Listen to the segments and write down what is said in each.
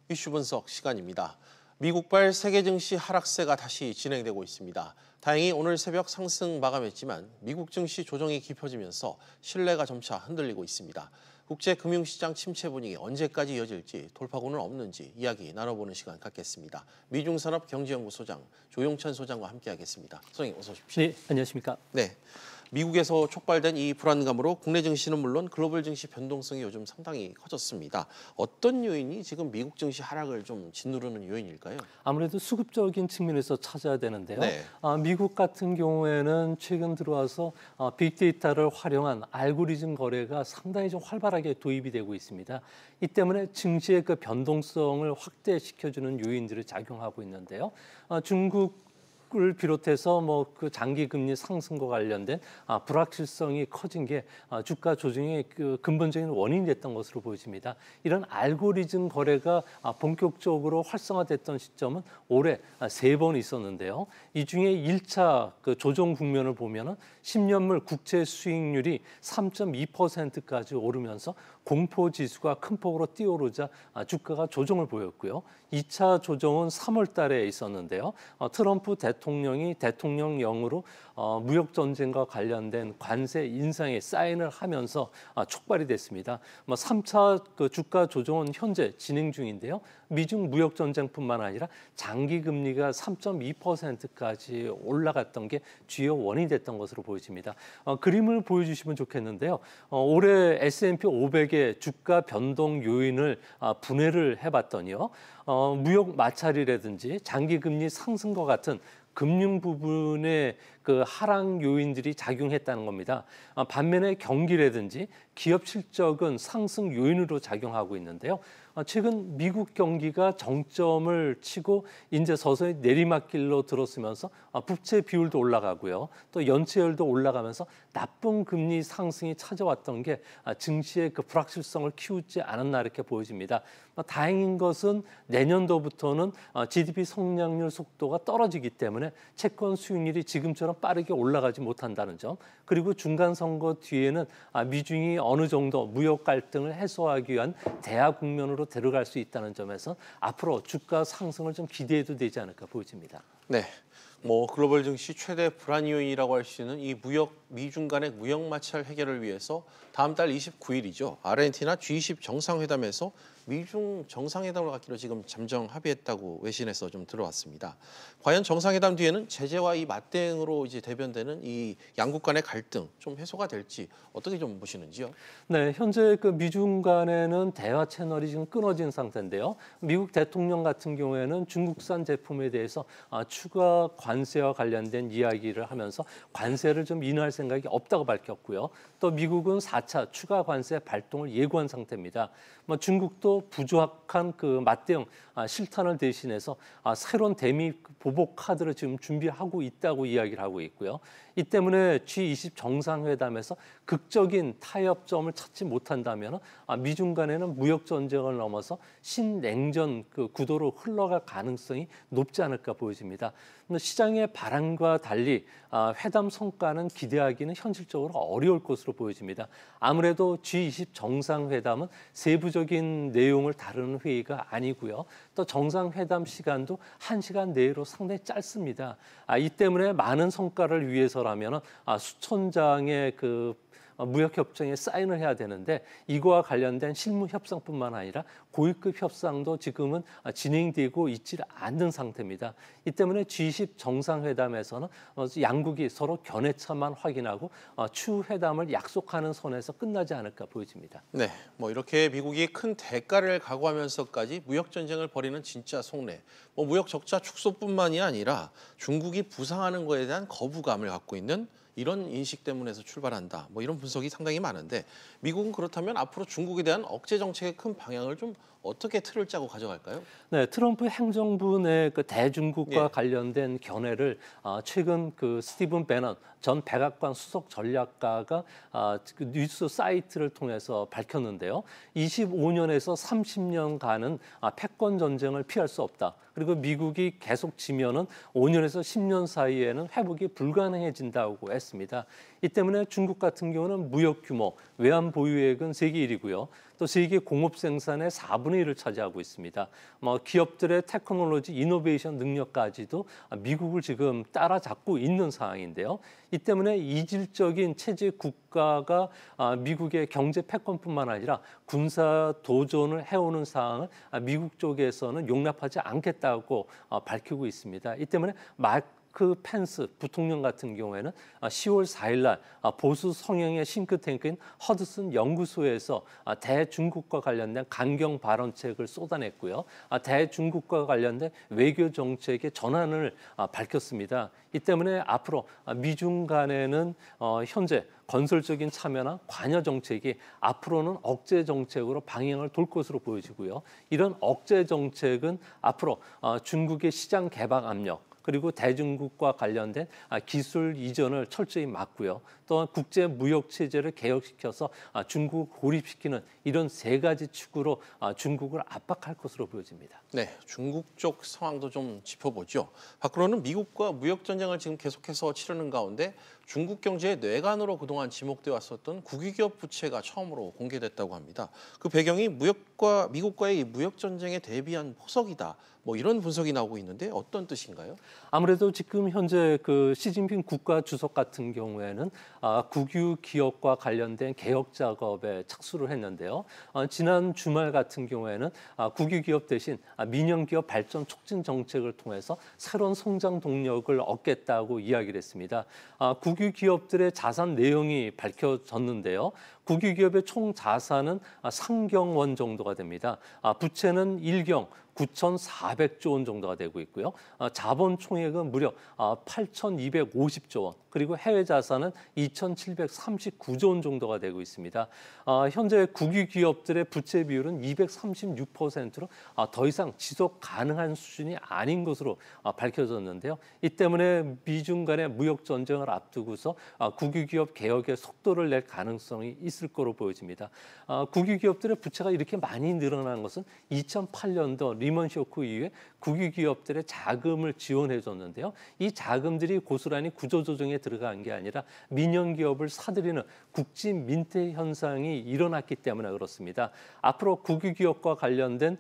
이슈 분석 시간입니다. 미국발 세계 증시 하락세가 다시 진행되고 있습니다. 다행히 오늘 새벽 상승 마감했지만 미국 증시 조정이 깊어지면서 신뢰가 점차 흔들리고 있습니다. 국제 금융시장 침체 분위기 언제까지 이어질지 돌파구는 없는지 이야기 나눠보는 시간 갖겠습니다. 미중산업경제연구소장 조용천 소장과 함께하겠습니다. 소장님 어서 오십시오. 네, 안녕하십니까. 네. 미국에서 촉발된 이 불안감으로 국내 증시는 물론 글로벌 증시 변동성이 요즘 상당히 커졌습니다. 어떤 요인이 지금 미국 증시 하락을 좀 짓누르는 요인일까요? 아무래도 수급적인 측면에서 찾아야 되는데요. 네. 미국 같은 경우에는 최근 들어와서 빅데이터를 활용한 알고리즘 거래가 상당히 좀 활발하게 도입이 되고 있습니다. 이 때문에 증시의 그 변동성을 확대시켜주는 요인들이 작용하고 있는데요. 중국을 비롯해서 그 장기 금리 상승과 관련된 불확실성이 커진 게 주가 조정의 그 근본적인 원인이 됐던 것으로 보여집니다. 이런 알고리즘 거래가 본격적으로 활성화됐던 시점은 올해 3번 있었는데요. 이 중에 1차 그 조정 국면을 보면은 10년물 국채 수익률이 3.2%까지 오르면서 공포 지수가 큰 폭으로 뛰어오르자 주가가 조정을 보였고요. 2차 조정은 3월 달에 있었는데요. 트럼프 대통령이 대통령령으로 무역 전쟁과 관련된 관세 인상에 사인을 하면서 촉발이 됐습니다. 3차 그 주가 조정은 현재 진행 중인데요. 미중 무역 전쟁뿐만 아니라 장기 금리가 3.2%까지 올라갔던 게 주요 원인이 됐던 것으로 보여집니다. 그림을 보여주시면 좋겠는데요. 올해 S&P 500의 주가 변동 요인을 분해를 해봤더니요. 무역 마찰이라든지 장기 금리 상승과 같은 금융 부분의 그 하락 요인들이 작용했다는 겁니다. 반면에 경기라든지 기업 실적은 상승 요인으로 작용하고 있는데요. 최근 미국 경기가 정점을 치고 이제 서서히 내리막길로 들어서면서 부채 비율도 올라가고요. 또 연체율도 올라가면서 나쁜 금리 상승이 찾아왔던 게 증시의 그 불확실성을 키우지 않았나 이렇게 보여집니다. 다행인 것은 내년도부터는 GDP 성장률 속도가 떨어지기 때문에 채권 수익률이 지금처럼 빠르게 올라가지 못한다는 점, 그리고 중간 선거 뒤에는 미중이 어느 정도 무역 갈등을 해소하기 위한 대화 국면으로 데려갈 수 있다는 점에서 앞으로 주가 상승을 좀 기대해도 되지 않을까 보여집니다. 네. 글로벌 증시 최대 불안 요인이라고 할 수 있는 이 미중 간의 무역 마찰 해결을 위해서 다음 달 29일이죠. 아르헨티나 G20 정상회담에서 미중 정상회담을 갖기로 지금 잠정 합의했다고 외신에서 좀 들어왔습니다. 과연 정상회담 뒤에는 제재와 이 맞대응으로 이제 대변되는 이 양국 간의 갈등 좀 해소가 될지 어떻게 좀 보시는지요? 네, 현재 그 미중 간에는 대화 채널이 지금 끊어진 상태인데요. 미국 대통령 같은 경우에는 중국산 제품에 대해서 추가 관세와 관련된 이야기를 하면서 관세를 좀 인하할 생각이 없다고 밝혔고요. 또 미국은 4차 추가 관세 발동을 예고한 상태입니다. 중국도 부조악한 그 맞대응 실탄을 대신해서 새로운 대미 보복 카드를 지금 준비하고 있다고 이야기를 하고 있고요. 이 때문에 G20 정상회담에서 극적인 타협점을 찾지 못한다면 미중 간에는 무역 전쟁을 넘어서 신냉전 그 구도로 흘러갈 가능성이 높지 않을까 보여집니다. 시장의 바람과 달리 회담 성과는 기대하기는 현실적으로 어려울 것으로 보여집니다. 아무래도 G20 정상회담은 세부적인 내용을 다루는 회의가 아니고요. 또 정상회담 시간도 1시간 내로 상당히 짧습니다. 이 때문에 많은 성과를 위해서라면 수천 장의 그 무역 협정에 사인을 해야 되는데 이거와 관련된 실무 협상뿐만 아니라 고위급 협상도 지금은 진행되고 있지 않는 상태입니다. 이 때문에 G20 정상회담에서는 양국이 서로 견해차만 확인하고 추후 회담을 약속하는 선에서 끝나지 않을까 보여집니다. 네, 이렇게 미국이 큰 대가를 각오하면서까지 무역 전쟁을 벌이는 진짜 속내. 무역 적자 축소뿐만이 아니라 중국이 부상하는 것에 대한 거부감을 갖고 있는 이런 인식 때문에서 출발한다. 이런 분석이 상당히 많은데 미국은 그렇다면 앞으로 중국에 대한 억제 정책의 큰 방향을 좀 어떻게 틀을 짜고 가져갈까요? 네, 트럼프 행정부 내 그 대중국과 예. 관련된 견해를 최근 그 스티븐 배넌 전 백악관 수석 전략가가 그 뉴스 사이트를 통해서 밝혔는데요. 25년에서 30년간은 패권 전쟁을 피할 수 없다. 그리고 미국이 계속 지면은 5년에서 10년 사이에는 회복이 불가능해진다고 했습니다. 했습니다. 이 때문에 중국 같은 경우는 무역 규모, 외환 보유액은 세계 1위고요. 또 세계 공업 생산의 4분의 1을 차지하고 있습니다. 기업들의 테크놀로지 이노베이션 능력까지도 미국을 지금 따라잡고 있는 상황인데요. 이 때문에 이질적인 체제 국가가 미국의 경제 패권뿐만 아니라 군사 도전을 해오는 상황을 미국 쪽에서는 용납하지 않겠다고 밝히고 있습니다. 이 때문에 마크 펜스 부통령 같은 경우에는 10월 4일 날 보수 성향의 싱크탱크인 허드슨 연구소에서 대중국과 관련된 강경 발언책을 쏟아냈고요. 대중국과 관련된 외교 정책의 전환을 밝혔습니다. 이 때문에 앞으로 미중 간에는 현재 건설적인 참여나 관여 정책이 앞으로는 억제 정책으로 방향을 돌 것으로 보여지고요. 이런 억제 정책은 앞으로 중국의 시장 개방 압력, 그리고 대중국과 관련된 기술 이전을 철저히 막고요. 또한 국제 무역 체제를 개혁시켜서 중국을 고립시키는 이런 세 가지 축으로 중국을 압박할 것으로 보여집니다. 네, 중국 쪽 상황도 좀 짚어보죠. 밖으로는 미국과 무역 전쟁을 지금 계속해서 치르는 가운데 중국 경제의 뇌관으로 그동안 지목돼 왔었던 국유기업 부채가 처음으로 공개됐다고 합니다. 그 배경이 미국과의 이 무역 전쟁에 대비한 포석이다. 이런 분석이 나오고 있는데 어떤 뜻인가요? 아무래도 지금 현재 그 시진핑 국가 주석 같은 경우에는 국유 기업과 관련된 개혁 작업에 착수를 했는데요. 지난 주말 같은 경우에는 국유 기업 대신 민영 기업 발전 촉진 정책을 통해서 새로운 성장 동력을 얻겠다고 이야기를 했습니다. 국유 기업들의 자산 내용이 밝혀졌는데요. 국유 기업의 총 자산은 상경원 정도가 됩니다. 부채는 1경 9,400조 원 정도가 되고 있고요. 자본 총액은 무려 8,250조 원, 그리고 해외 자산은 2,739조 원 정도가 되고 있습니다. 현재 국유 기업들의 부채 비율은 236%로 더 이상 지속 가능한 수준이 아닌 것으로 밝혀졌는데요. 이 때문에 미중 간의 무역 전쟁을 앞두고서 국유 기업 개혁의 속도를 낼 가능성이 있을 거로 보여집니다. 국유 기업들의 부채가 이렇게 많이 늘어난 것은 2008년도 리먼 쇼크 이후에 국유 기업들의 자금을 지원해 줬는데요. 이 자금들이 고스란히 구조조정에 들어간 게 아니라 민영 기업을 사들이는 국지 민폐 현상이 일어났기 때문에 그렇습니다. 앞으로 국유 기업과 관련된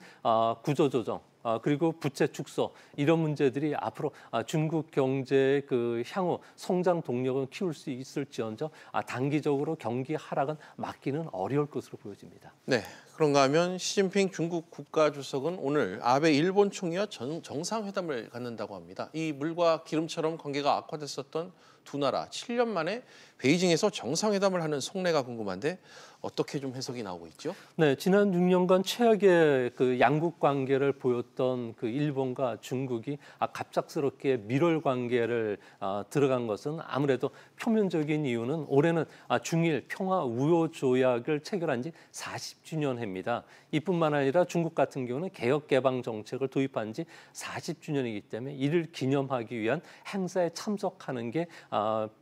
구조조정, 그리고 부채 축소 이런 문제들이 앞으로 중국 경제의 그 향후 성장 동력은 키울 수 있을지언정 단기적으로 경기 하락은 막기는 어려울 것으로 보여집니다. 네, 그런가 하면 시진핑 중국 국가주석은 오늘 아베 일본 총리와 정상회담을 갖는다고 합니다. 이 물과 기름처럼 관계가 악화됐었던 두 나라 7년 만에 베이징에서 정상회담을 하는 속내가 궁금한데 어떻게 좀 해석이 나오고 있죠? 네, 지난 6년간 최악의 그 양국 관계를 보였던 그 일본과 중국이 갑작스럽게 밀월 관계를 들어간 것은 아무래도 표면적인 이유는 올해는 중일 평화 우호 조약을 체결한 지 40주년 해입니다. 이뿐만 아니라 중국 같은 경우는 개혁 개방 정책을 도입한 지 40주년이기 때문에 이를 기념하기 위한 행사에 참석하는 게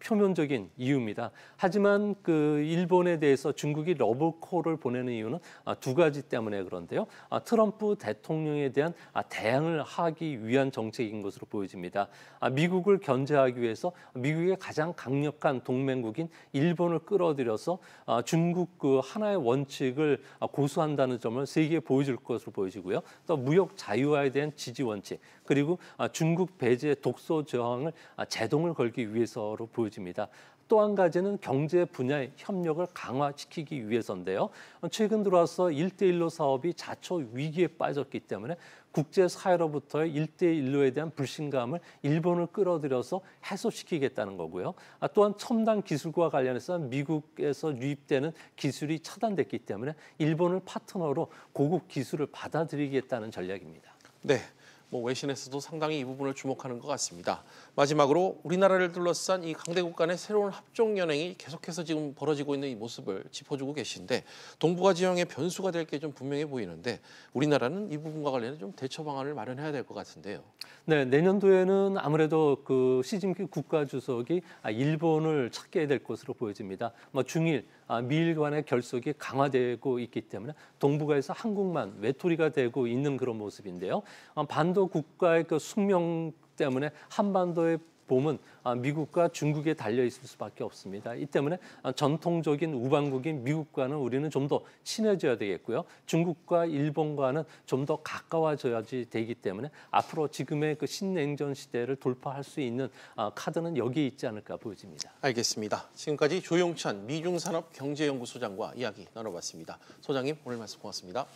표면적인 이유입니다. 하지만 그 일본에 대해서 중국이 러브콜을 보내는 이유는 두 가지 때문에 그런데요. 트럼프 대통령에 대한 대항을 하기 위한 정책인 것으로 보여집니다. 미국을 견제하기 위해서 미국의 가장 강력한 동맹국인 일본을 끌어들여서 중국 그 하나의 원칙을 고수한다는 점을 세계에 보여줄 것으로 보여지고요. 또 무역 자유화에 대한 지지 원칙, 그리고 중국 배제 독소 저항을 제동을 걸기 위해서로 보여집니다. 또 한 가지는 경제 분야의 협력을 강화시키기 위해서인데요. 최근 들어와서 1대1로 사업이 자초 위기에 빠졌기 때문에 국제사회로부터의 1대1로에 대한 불신감을 일본을 끌어들여서 해소시키겠다는 거고요. 또한 첨단 기술과 관련해서 미국에서 유입되는 기술이 차단됐기 때문에 일본을 파트너로 고급 기술을 받아들이겠다는 전략입니다. 네. 외신에서도 상당히 이 부분을 주목하는 것 같습니다. 마지막으로 우리나라를 둘러싼 이 강대국 간의 새로운 합종 연행이 계속해서 지금 벌어지고 있는 이 모습을 짚어주고 계신데 동북아 지형의 변수가 될 게 좀 분명해 보이는데 우리나라는 이 부분과 관련해 좀 대처 방안을 마련해야 될 것 같은데요. 네, 내년도에는 아무래도 그 시진핑 국가주석이 일본을 찾게 될 것으로 보여집니다. 중일, 미일 간의 결속이 강화되고 있기 때문에 동북아에서 한국만 외톨이가 되고 있는 그런 모습인데요. 반도 국가의 그 숙명 때문에 한반도의 보면 미국과 중국에 달려 있을 수밖에 없습니다. 이 때문에 전통적인 우방국인 미국과는 우리는 좀 더 친해져야 되겠고요. 중국과 일본과는 좀 더 가까워져야지 되기 때문에 앞으로 지금의 그 신냉전 시대를 돌파할 수 있는 카드는 여기에 있지 않을까 보여집니다. 알겠습니다. 지금까지 조용찬 미중산업경제연구소장과 이야기 나눠봤습니다. 소장님 오늘 말씀 고맙습니다.